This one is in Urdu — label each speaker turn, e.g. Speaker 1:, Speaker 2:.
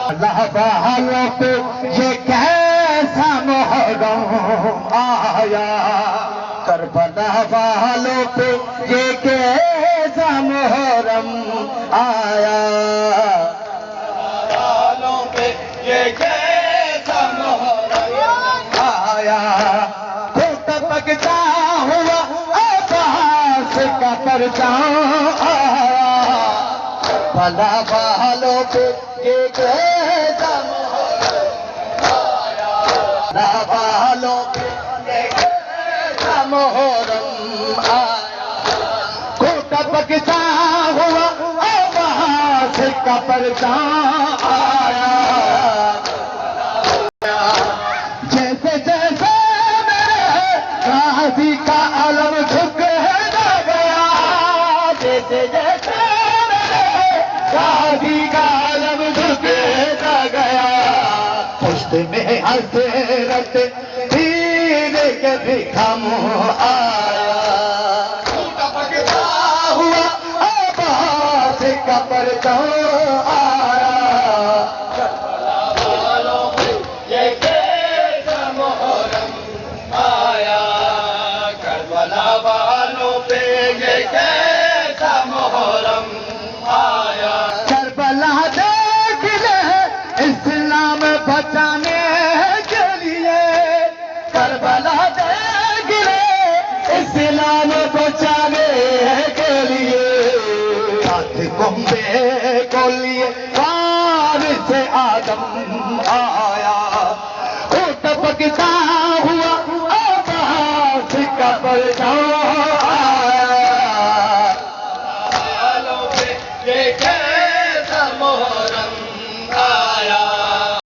Speaker 1: اللہ والوں پہ یہ کیسا محرم آیا، کربلا والوں پہ یہ کیسا محرم آیا، والوں پہ یہ کیسا محرم آیا، تو ٹپکتا ہوا عباس کا پرچم آیا، کربلا والوں پہ یہ کیسا محرم آیا، کربلا والوں پہ یہ کیسا محرم آیا، کو ٹپکتا ہوا عباس کا پرچم آیا، جیسے جیسے میرے غازی کا علم جھکتا گیا، جیسے جیسے میرے غازی کا علم جھکتا گیا، پشت میں حسرت دین کے بھی غم آیا، ٹپکتا ہوا عباس کا پرچم آیا، کربلا والوں پہ یہ کیسا محرم آیا، کربلا والوں پہ یہ کیسا محرم آیا، کربلا دیکھ لے اسلام بچانے کے لیے، کربلا دیکھ لے اسلام بچانے کے لیے، ہاتھ کنبے کو لیے وارث آدم آیا، وہ ٹپکتا ہوا عباس کا پرچم